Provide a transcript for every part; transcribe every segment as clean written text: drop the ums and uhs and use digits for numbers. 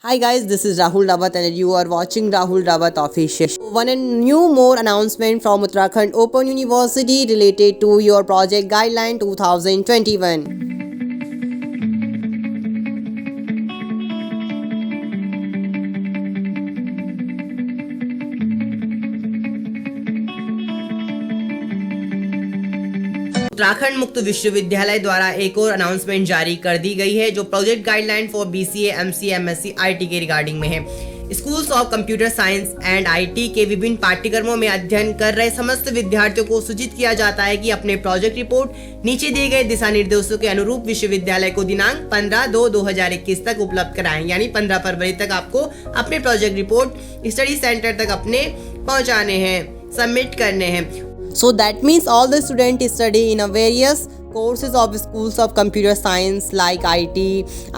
Hi guys, this is Rahul Rawat and you are watching Rahul Rawat Official. One new more announcement from Uttarakhand Open University related to your project guideline 2021. Uttarakhand मुक्त विश्वविद्यालय द्वारा एक और announcement जारी कर दी गई है जो project guideline for BCA, MCA, MSc, IT के रिगार्डिंग में है। Schools of computer science and IT के विभिन्न पाठ्यक्रमों में अध्ययन कर रहे समस्त विद्यार्थियों को सूचित किया जाता है कि अपने प्रोजेक्ट रिपोर्ट नीचे दिए गए दिशा निर्देशों के अनुरूप विश्वविद्यालय को दिनांक 15/2/2021 तक उपलब्ध कराएं। यानी 15 फरवरी तक आपको अपने प्रोजेक्ट रिपोर्ट स्टडी सेंटर तक अपने पहुंचाने हैं, सबमिट करने हैं। So that means all the students study in a various courses of schools of computer science like IT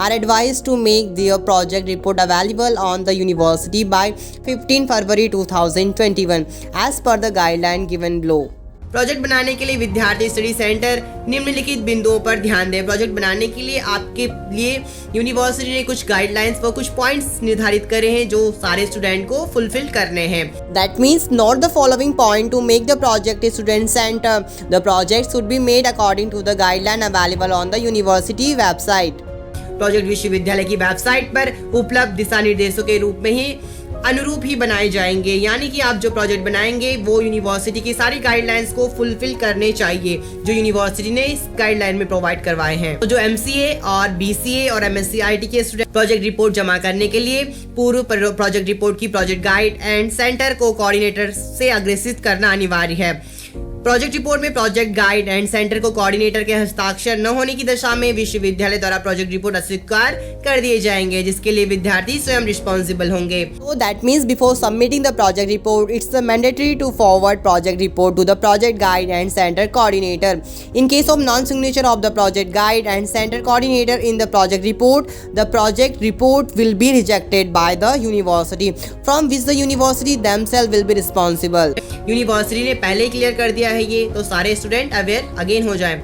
are advised to make their project report available on the university by 15 February 2021 as per the guideline given below. Project बनाने के लिए विद्यार्थी study centre निम्नलिखित बिंदुओं पर ध्यान दें। Project बनाने के लिए आपके लिए यूनिवर्सिटी ने कुछ गाइडलाइंस व कुछ पॉइंट्स निर्धारित करे हैं जो सारे स्टूडेंट को फुलफिल करने हैं। That means note the following point to make the project a student center. The project should be made according to the guideline available on the university website. Project विश्वविद्यालय की वेबसाइट पर उपलब्ध दिशा निर्देशों के रूप में ही अनुरूप ही बनाए जाएंगे। यानी कि आप जो प्रोजेक्ट बनाएंगे वो यूनिवर्सिटी की सारी गाइडलाइंस को फुलफिल करने चाहिए जो यूनिवर्सिटी ने इस गाइडलाइन में प्रोवाइड करवाए हैं। तो जो एमसीए और बीसीए और एमएससी आईटी के स्टूडेंट प्रोजेक्ट रिपोर्ट जमा करने के लिए पूर्व प्रोजेक्ट रिपोर्ट की प्रोजेक्ट गाइड एंड सेंटर को कोऑर्डिनेटर से अग्रेसित करना अनिवार्य है। प्रोजेक्ट रिपोर्ट में प्रोजेक्ट गाइड एंड सेंटर को कोऑर्डिनेटर के हस्ताक्षर न होने की दशा में विश्वविद्यालय द्वारा प्रोजेक्ट रिपोर्ट अस्वीकार कर दिए जाएंगे जिसके लिए विद्यार्थी स्वयं रिस्पॉन्सिबल होंगे। So that means before submitting the project report, it's mandatory to forward project report to the project guide and center coordinator. In case of non-signature of the project guide and center coordinator in the project report will be rejected by the university, from which the university themselves will be responsible. University ने पहले clear कर दिया है ये, तो सारे student aware again हो जाएं।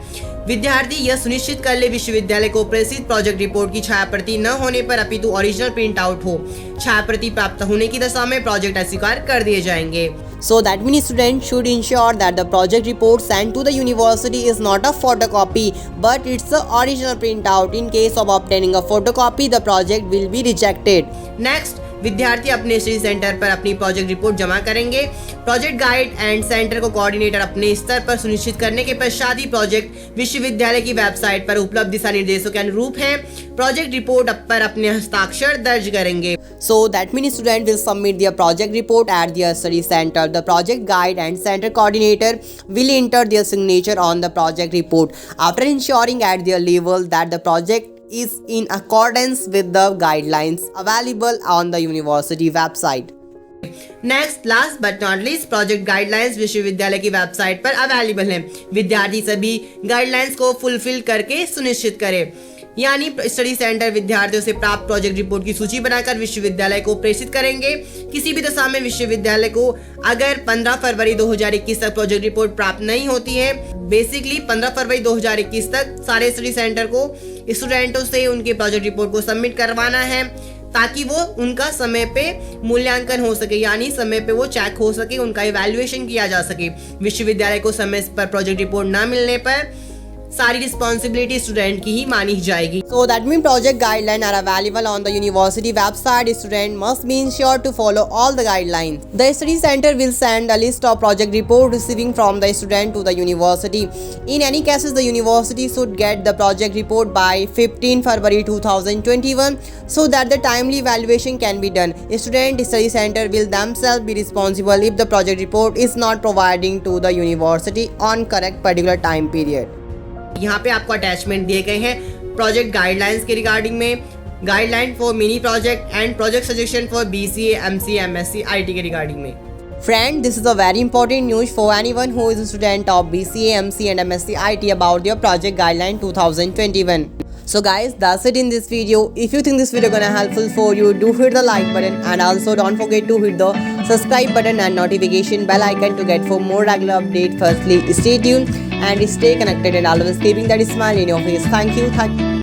विद्यार्थी यह सुनिश्चित कर ले विश्वविद्यालय को प्रेषित प्रोजेक्ट रिपोर्ट की छायाप्रति न होने पर अपितु ओरिजिनल प्रिंट आउट हो छायाप्रति प्राप्त होने की दशा में प्रोजेक्ट अस्वीकार कर दिए जाएंगे। So that means students should ensure that the project report sent to the university is not a photocopy but it's the original printout. In case of obtaining a photocopy, the project will be rejected. Next, विद्यार्थी अपने study centre पर अपनी project report जमा करेंगे। Project guide and centre को coordinator अपने स्तर पर सुनिश्चित करने के पश्चात ही प्रोजेक्ट विश्वविद्यालय की वेबसाइट पर उपलब्ध दिशा निर्देशों के अनुरूप है प्रोजेक्ट रिपोर्ट पर अपने हस्ताक्षर दर्ज करेंगे। So that means student will submit their project report at their study center. The project guide and center coordinator will enter their signature on the project report after ensuring at their level that the project is in accordance with the guidelines available on the university website. Next last but not least project guidelines विश्वविद्यालय की website पर available हैं। विद्यार्थी सभी guidelines को fulfil करके सुनिश्चित करें। यानी स्टडी सेंटर विद्यार्थियों से प्राप्त प्रोजेक्ट रिपोर्ट की सूची बनाकर विश्वविद्यालय को प्रेषित करेंगे। किसी भी दशा में विश्वविद्यालय को अगर 15 फरवरी 2021 तक प्रोजेक्ट रिपोर्ट प्राप्त नहीं होती है, बेसिकली 15 फरवरी 2021 तक सारे स्टडी सेंटर को स्टूडेंटों से उनके प्रोजेक्ट रिपोर्ट को सबमिट करवाना है ताकि वो उनका समय पे मूल्यांकन हो सके, यानी समय पे वो चेक हो सके, उनका इवैल्यूएशन किया जा सके। विश्वविद्यालय को समय पर प्रोजेक्ट रिपोर्ट ना मिलने पर सारी रिस्पॉन्सिबिलिटी स्टूडेंट की ही मानी जाएगी। So that means project guidelines are available on the university website. Student must be ensured to follow all the guidelines. The study center will send a list of project report receiving from the student to the university. In any cases, the university should get the project report by 15 February 2021 so that the timely evaluation can be done. Student study center will themselves be responsible if the project report is not providing to the university on correct particular time period. यहाँ पे आपको attachment दिए गए हैं project guidelines के regarding में, guideline for mini project and project suggestion for BCA, MCA, MSc, IT के regarding में। Friend, this is a very important news for anyone who is a student of BCA, MC and MSc IT about their project guideline 2021. So guys, that's it in this video. If you think this video gonna helpful for you, do hit the like button and also don't forget to hit the subscribe button and notification bell icon to get for more regular update. Firstly, stay tuned and stay connected and always keeping that smile in your face. Thank you.